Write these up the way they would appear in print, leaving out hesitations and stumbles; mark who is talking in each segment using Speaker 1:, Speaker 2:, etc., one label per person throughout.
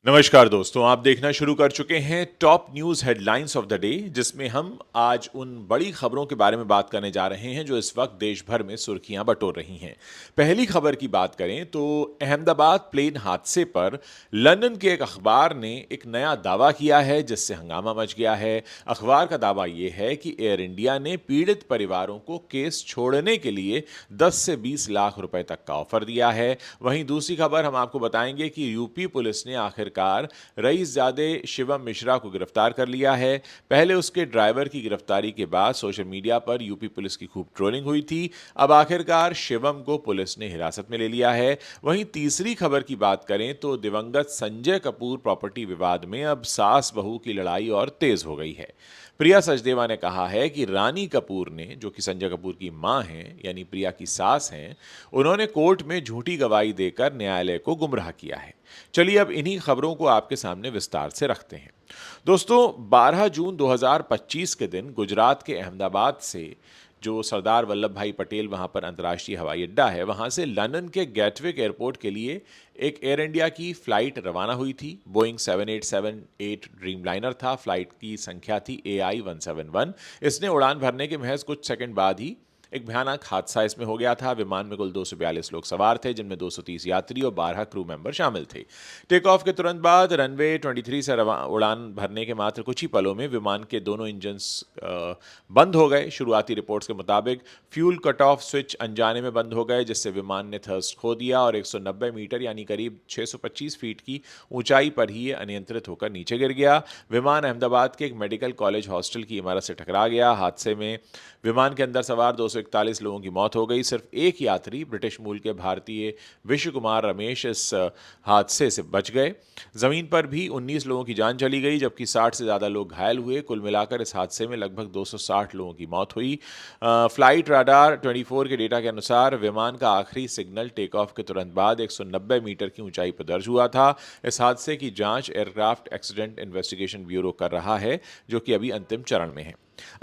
Speaker 1: नमस्कार दोस्तों, आप देखना शुरू कर चुके हैं top news headlines of the day, जिसमें हम आज उन बड़ी खबरों के बारे में बात करने जा रहे हैं जो इस वक्त देश भर में सुर्खियां बटोर रही हैं। पहली खबर की बात करें तो अहमदाबाद प्लेन हादसे पर लंदन के एक अखबार ने एक नया दावा किया है जिससे हंगामा मच गया है। अखबार का दावा यह है कि एयर इंडिया ने पीड़ित परिवारों को केस छोड़ने के लिए 10 से 20 लाख रुपए तक का ऑफर दिया है। वहीं दूसरी खबर हम आपको बताएंगे कि यूपी पुलिस ने आखिरकार रईसजादे शिवम मिश्रा को गिरफ्तार कर लिया है। पहले उसके ड्राइवर की गिरफ्तारी के बाद सोशल मीडिया पर यूपी पुलिस की खूब ट्रोलिंग हुई थी। अब आखिरकार शिवम को पुलिस ने हिरासत में ले लिया है। वहीं तीसरी खबर की बात करें तो दिवंगत संजय कपूर प्रॉपर्टी विवाद में अब सास बहू की लड़ाई और तेज हो गई है। प्रिया सचदेवा ने कहा है कि रानी कपूर ने, जो कि संजय कपूर की मां हैं यानी प्रिया की सास हैं, उन्होंने कोर्ट में झूठी गवाही देकर न्यायालय को गुमराह किया है। चलिए अब इन्हीं खबरों को आपके सामने विस्तार से रखते हैं। दोस्तों, 12 जून 2025 के दिन गुजरात के अहमदाबाद से, जो सरदार वल्लभ भाई पटेल वहां पर अंतर्राष्ट्रीय हवाई अड्डा है, वहां से लंदन के गेटविक एयरपोर्ट के लिए एक एयर इंडिया की फ्लाइट रवाना हुई थी। बोइंग 7878 ड्रीमलाइनर था। फ्लाइट की संख्या थी AI-171। इसने उड़ान भरने के महज कुछ सेकंड बाद ही एक भयानक हादसा इसमें हो गया था। विमान में कुल 242 लोग सवार थे, जिनमें 230 यात्री और 12 क्रू मेंबर शामिल थे। टेक ऑफ के तुरंत बाद रनवे 23 से उड़ान भरने के मात्र कुछ ही पलों में विमान के दोनों इंजन्स बंद हो गए। शुरुआती रिपोर्ट्स के मुताबिक फ्यूल कट ऑफ स्विच अनजाने में बंद हो गए, जिससे विमान ने थ्रस्ट खो दिया और 190 मीटर यानी करीब 625 फीट की ऊंचाई पर ही ये अनियंत्रित होकर नीचे गिर गया। विमान अहमदाबाद के एक मेडिकल कॉलेज हॉस्टल की इमारत से टकरा गया। हादसे में विमान के अंदर सवार 241 लोगों की मौत हो गई। सिर्फ एक यात्री, ब्रिटिश मूल के भारतीय विश्व कुमार रमेश, इस हादसे से बच गए। जमीन पर भी 19 लोगों की जान चली गई, जबकि 60 से ज़्यादा लोग घायल हुए। कुल मिलाकर इस हादसे में लगभग 260 लोगों की मौत हुई। फ्लाइट राडार 24 के डेटा के अनुसार विमान का आखिरी सिग्नल टेक ऑफ के तुरंत बाद 190 मीटर की ऊंचाई पर दर्ज हुआ था। इस हादसे की जांच एयरक्राफ्ट एक्सीडेंट इन्वेस्टिगेशन ब्यूरो कर रहा है, जो कि अभी अंतिम चरण में है।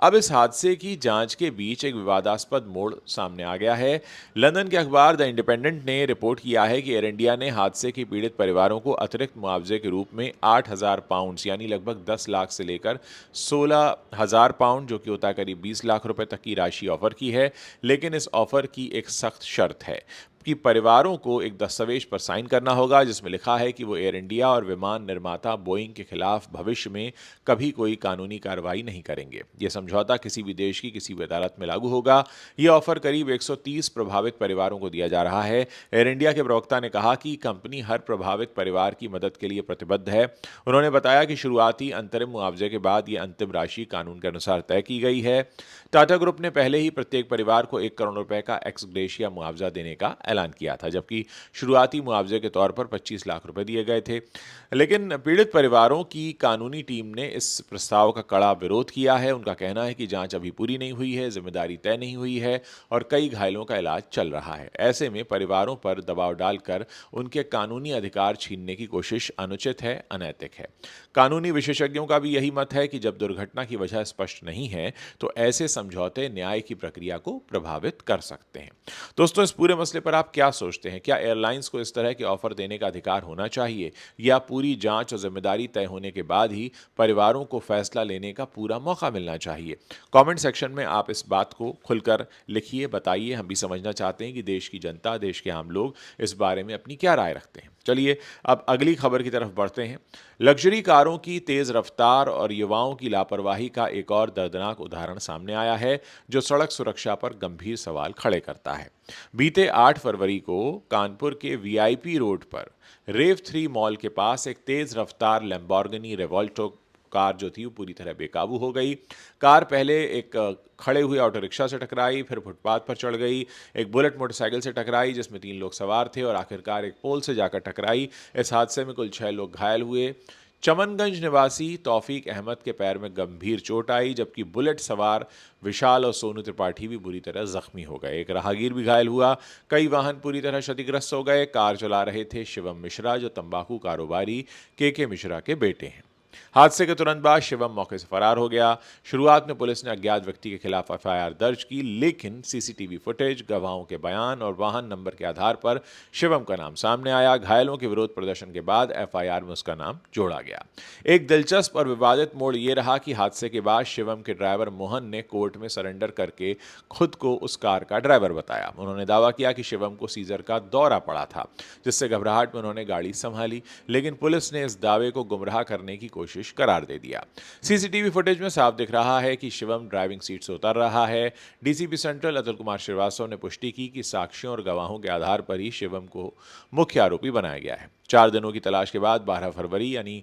Speaker 1: अब इस हादसे की जांच के बीच एक विवादास्पद मोड़ सामने आ गया है। लंदन के अखबार द इंडिपेंडेंट ने रिपोर्ट किया है कि एयर इंडिया ने हादसे के पीड़ित परिवारों को अतिरिक्त मुआवजे के रूप में 8,000 पाउंड यानी लगभग 10 लाख से लेकर 16,000 पाउंड, जो कि होता है करीब 20 लाख रुपए तक की राशि ऑफर की है। लेकिन इस ऑफर की एक सख्त शर्त है कि परिवारों को एक दस्तावेज पर साइन करना होगा, जिसमें लिखा है कि वो एयर इंडिया और विमान निर्माता बोइंग के खिलाफ भविष्य में कभी कोई कानूनी कार्रवाई नहीं करेंगे। यह समझौता किसी भी देश की किसी भी अदालत में लागू होगा। यह ऑफर करीब 130 प्रभावित परिवारों को दिया जा रहा है। एयर इंडिया के प्रवक्ता ने कहा कि कंपनी हर प्रभावित परिवार की मदद के लिए प्रतिबद्ध है। उन्होंने बताया कि शुरुआती अंतरिम मुआवजे के बाद यह अंतिम राशि कानून के अनुसार तय की गई है। टाटा ग्रुप ने पहले ही प्रत्येक परिवार को 1 करोड़ रुपए का एक्स ग्रेशिया मुआवजा देने का ऐलान किया था, जबकि शुरुआती मुआवजे के तौर पर 25 लाख रुपए दिए गए थे। लेकिन पीड़ित परिवारों की कानूनी टीम ने इस प्रस्ताव का कड़ा विरोध किया है। उनका कहना है कि जांच अभी पूरी नहीं हुई है, जिम्मेदारी तय नहीं हुई है और कई घायलों का इलाज चल रहा है। ऐसे में परिवारों पर दबाव डालकर उनके कानूनी अधिकार छीनने की कोशिश अनुचित है, अनैतिक है। कानूनी विशेषज्ञों का भी यही मत है कि जब दुर्घटना की वजह स्पष्ट नहीं है तो ऐसे समझौते न्याय की प्रक्रिया को प्रभावित कर सकते हैं। दोस्तों, इस पूरे मसले पर आप क्या सोचते हैं? क्या एयरलाइंस को इस तरह के ऑफर देने का अधिकार होना चाहिए, या पूरी जांच और जिम्मेदारी तय होने के बाद ही परिवारों को फैसला लेने का पूरा मौका मिलना चाहिए? कमेंट सेक्शन में आप इस बात को खुलकर लिखिए, बताइए। हम भी समझना चाहते हैं कि देश की जनता, देश के आम लोग इस बारे में अपनी क्या राय रखते हैं। चलिए अब अगली खबर की तरफ बढ़ते हैं। लग्जरी कारों की तेज रफ्तार और युवाओं की लापरवाही का एक और दर्दनाक उदाहरण सामने आया है, जो सड़क सुरक्षा पर गंभीर सवाल खड़े करता है। बीते 8 फरवरी को कानपुर के वीआईपी रोड पर रेव 3 मॉल के पास एक तेज रफ्तार लैम्बोर्गिनी रेवोल्टो कार जो थी वो पूरी तरह बेकाबू हो गई। कार पहले एक खड़े हुए ऑटो रिक्शा से टकराई, फिर फुटपाथ पर चढ़ गई, एक बुलेट मोटरसाइकिल से टकराई जिसमें 3 लोग सवार थे और आखिरकार एक पोल से जाकर टकराई। इस हादसे में कुल 6 लोग घायल हुए। चमनगंज निवासी तौफीक अहमद के पैर में गंभीर चोट आई, जबकि बुलेट सवार विशाल और सोनू त्रिपाठी भी बुरी तरह जख्मी हो गए। एक राहगीर भी घायल हुआ। कई वाहन पूरी तरह क्षतिग्रस्त हो गए। कार चला रहे थे शिवम मिश्रा, जो तंबाकू कारोबारी के मिश्रा के बेटे हैं। हादसे के तुरंत बाद शिवम मौके से फरार हो गया। शुरुआत में पुलिस ने अज्ञात व्यक्ति के खिलाफ एफआईआर दर्ज की, लेकिन सीसीटीवी फुटेज, गवाहों के बयान और वाहन नंबर के आधार पर शिवम का नाम सामने आया। घायलों के विरोध प्रदर्शन के बाद एफआईआर में उसका नाम जोड़ा गया। एक दिलचस्प और विवादित मोड़ यह रहा कि हादसे के बाद शिवम के ड्राइवर मोहन ने कोर्ट में सरेंडर करके खुद को उस कार का ड्राइवर बताया। उन्होंने दावा किया कि शिवम को सीजर का दौरा पड़ा था, जिससे घबराहट में उन्होंने गाड़ी संभाली, लेकिन पुलिस ने इस दावे को गुमराह करने की कोशिश करार दे दिया। सीसीटीवी फुटेज में साफ दिख रहा है कि शिवम ड्राइविंग सीट से उतर रहा है। डीसीपी सेंट्रल अतुल कुमार श्रीवास्तव ने पुष्टि की कि साक्ष्यों और गवाहों के आधार पर ही शिवम को मुख्य आरोपी बनाया गया है। 4 दिनों की तलाश के बाद 12 फरवरी यानी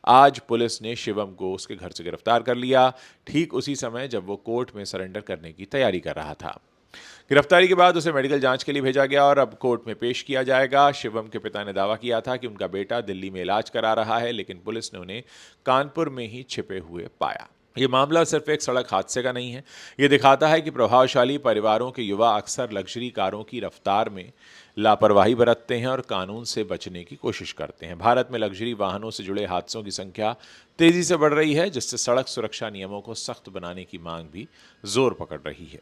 Speaker 1: आज पुलिस ने शिवम को उसके घर से गिरफ्तार कर लिया, ठीक उसी समय जब वो कोर्ट में सरेंडर करने की तैयारी कर रहा था। गिरफ्तारी के बाद उसे मेडिकल जांच के लिए भेजा गया और अब कोर्ट में पेश किया जाएगा। शिवम के पिता ने दावा किया था कि उनका बेटा दिल्ली में इलाज करा रहा है, लेकिन पुलिस ने उन्हें कानपुर में ही छिपे हुए पाया। ये मामला सिर्फ एक सड़क हादसे का नहीं है, ये दिखाता है कि प्रभावशाली परिवारों के युवा अक्सर लग्जरी कारों की रफ्तार में लापरवाही बरतते हैं और कानून से बचने की कोशिश करते हैं। भारत में लग्जरी वाहनों से जुड़े हादसों की संख्या तेजी से बढ़ रही है, जिससे सड़क सुरक्षा नियमों को सख्त बनाने की मांग भी जोर पकड़ रही है।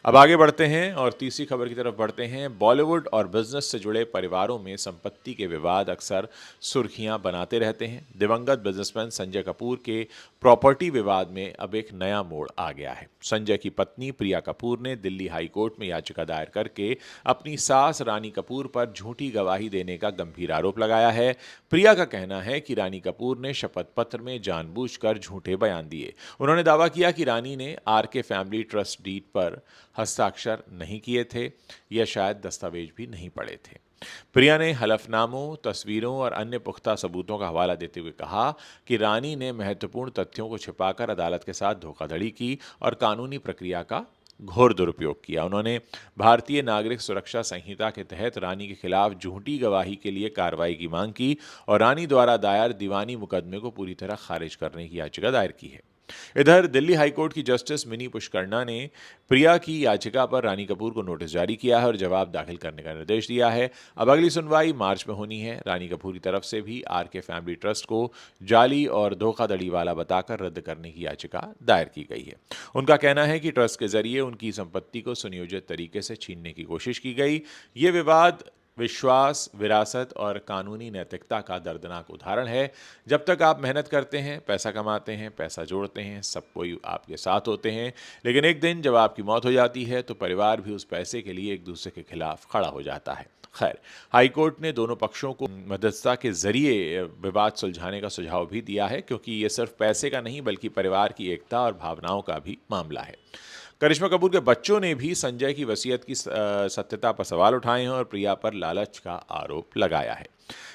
Speaker 1: अब आगे बढ़ते हैं और तीसरी खबर की तरफ बढ़ते हैं। बॉलीवुड और बिजनेस से जुड़े परिवारों में संपत्ति के विवाद अक्सर सुर्खियां बनाते रहते हैं। दिवंगत बिजनेसमैन संजय कपूर के प्रॉपर्टी विवाद में अब एक नया मोड़ आ गया है। संजय की पत्नी प्रिया कपूर ने दिल्ली हाई कोर्ट में याचिका दायर करके अपनी सास रानी कपूर पर झूठी गवाही देने का गंभीर आरोप लगाया है। प्रिया का कहना है कि रानी कपूर ने शपथ पत्र में जानबूझकर झूठे बयान दिए। उन्होंने दावा किया कि रानी ने आरके फैमिली ट्रस्ट डीड पर हस्ताक्षर नहीं किए थे या शायद दस्तावेज भी नहीं पढ़े थे। प्रिया ने हलफनामों, तस्वीरों और अन्य पुख्ता सबूतों का हवाला देते हुए कहा कि रानी ने महत्वपूर्ण तथ्यों को छिपाकर अदालत के साथ धोखाधड़ी की और कानूनी प्रक्रिया का घोर दुरुपयोग किया। उन्होंने भारतीय नागरिक सुरक्षा संहिता के तहत रानी के खिलाफ झूठी गवाही के लिए कार्रवाई की मांग की और रानी द्वारा दायर दीवानी मुकदमे को पूरी तरह खारिज करने की याचिका दायर की है। इधर दिल्ली हाईकोर्ट की जस्टिस मिनी पुष्करना ने प्रिया की याचिका पर रानी कपूर को नोटिस जारी किया है और जवाब दाखिल करने का निर्देश दिया है। अब अगली सुनवाई मार्च में होनी है। रानी कपूर की तरफ से भी आरके फैमिली ट्रस्ट को जाली और धोखाधड़ी वाला बताकर रद्द करने की याचिका दायर की गई है। उनका कहना है कि ट्रस्ट के जरिए उनकी संपत्ति को सुनियोजित तरीके से छीनने की कोशिश की गई। ये विवाद विश्वास, विरासत और कानूनी नैतिकता का दर्दनाक उदाहरण है। जब तक आप मेहनत करते हैं, पैसा कमाते हैं, पैसा जोड़ते हैं, सब कोई आपके साथ होते हैं, लेकिन एक दिन जब आपकी मौत हो जाती है तो परिवार भी उस पैसे के लिए एक दूसरे के खिलाफ खड़ा हो जाता है। खैर, हाईकोर्ट ने दोनों पक्षों को मध्यस्थता के जरिए विवाद सुलझाने का सुझाव भी दिया है, क्योंकि ये सिर्फ पैसे का नहीं बल्कि परिवार की एकता और भावनाओं का भी मामला है। करिश्मा कपूर के बच्चों ने भी संजय की वसीयत की सत्यता पर सवाल उठाए हैं और प्रिया पर लालच का आरोप लगाया है।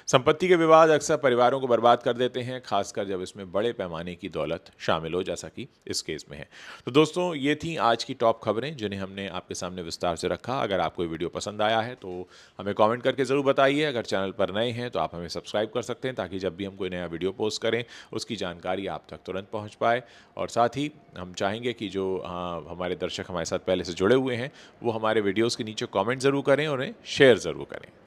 Speaker 1: संपत्ति के विवाद अक्सर परिवारों को बर्बाद कर देते हैं, खासकर जब इसमें बड़े पैमाने की दौलत शामिल हो, जैसा कि इस केस में है। तो दोस्तों, ये थी आज की टॉप खबरें जिन्हें हमने आपके सामने विस्तार से रखा। अगर आपको ये वीडियो पसंद आया है तो हमें कमेंट करके ज़रूर बताइए। अगर चैनल पर नए हैं तो आप हमें सब्सक्राइब कर सकते हैं, ताकि जब भी हम कोई नया वीडियो पोस्ट करें उसकी जानकारी आप तक तुरंत पहुँच पाए। और साथ ही हम चाहेंगे कि जो हमारे दर्शक हमारे साथ पहले से जुड़े हुए हैं वो हमारे वीडियोज़ के नीचे कॉमेंट ज़रूर करें और उन्हें शेयर ज़रूर करें।